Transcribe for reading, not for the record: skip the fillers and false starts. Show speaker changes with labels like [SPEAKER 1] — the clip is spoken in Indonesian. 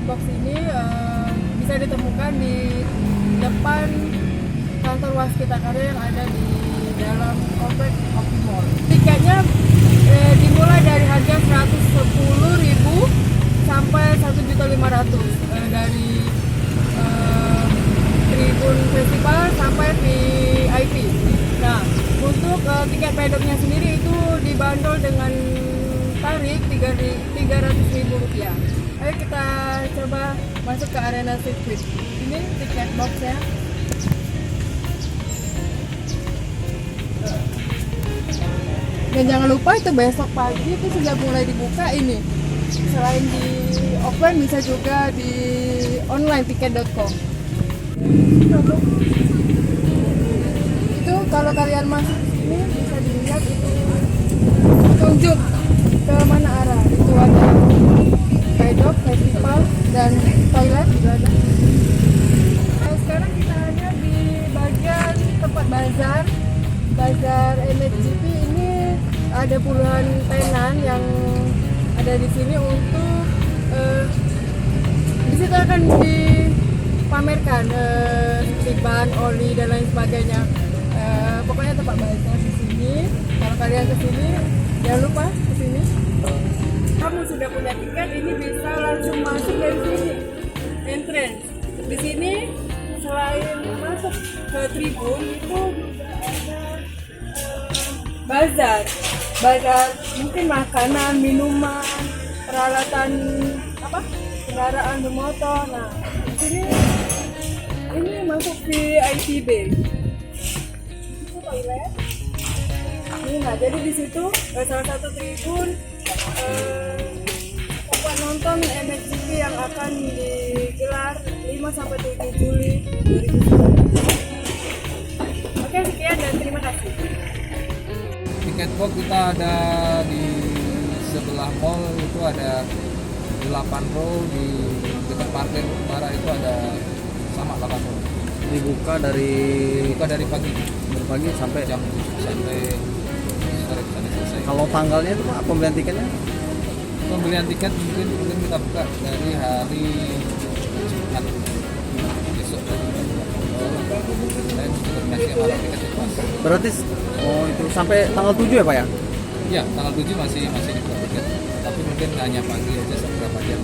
[SPEAKER 1] box ini bisa ditemukan di depan kantor waskita karya yang ada di dalam komplek Optimall. Tiketnya dimulai dari harga 110.000 sampai 1.500.000 dari Tribun Festival sampai VIP. Nah, untuk tiket pedoknya sendiri itu dibanderol dengan tarif Rp300.000. Ayo kita coba masuk ke arena sirkuit. Ini tiket boxnya. Dan jangan lupa itu besok pagi itu sudah mulai dibuka ini. Selain di offline bisa juga di online tiket.com. Itu kalau kalian masuk sini bisa dilihat itu tunjuk ke mana arah. Itu ada pedok, festival, dan toilet juga ada. Nah, sekarang kita ada di bagian tempat bazar MXGP. Ini ada puluhan tenan yang ada di sini untuk di situ akan dipamerkan ban, oli dan lain sebagainya. Pokoknya tempat bazar di sini. Kalau kalian ke sini jangan lupa ke sini. Kamu sudah punya tiket, ini bisa langsung masuk dari sini. Entrance. Di sini selain masuk ke tribun itu ada bazar mungkin makanan, minuman, peralatan kendaraan bermotor. Nah, di sini ini masuk VIP. Itu toilet. Ini nah, jadi di situ salah satu tribun tempat nonton MXGP yang akan digelar 5 sampai 7 Juli 2019. Oke, sekian dan terima kasih.
[SPEAKER 2] Tiket box kita ada di sebelah mall, itu ada 8 row, di dekat parkir utara itu ada sama 8 row.
[SPEAKER 3] Dibuka dari
[SPEAKER 2] pagi
[SPEAKER 3] sampai
[SPEAKER 2] jam sampai sore selesai.
[SPEAKER 3] Kalau tanggalnya itu Pak, pembelian tiketnya?
[SPEAKER 2] Pembelian tiket mungkin kita buka dari hari Jumat besok. Saya mesti koordinasi sama tiket pas.
[SPEAKER 3] Berarti itu sampai tanggal 7 ya Pak ya?
[SPEAKER 2] Ya, tanggal 7 masih dibuka tiket. Tapi mungkin hanya pagi aja beberapa jam.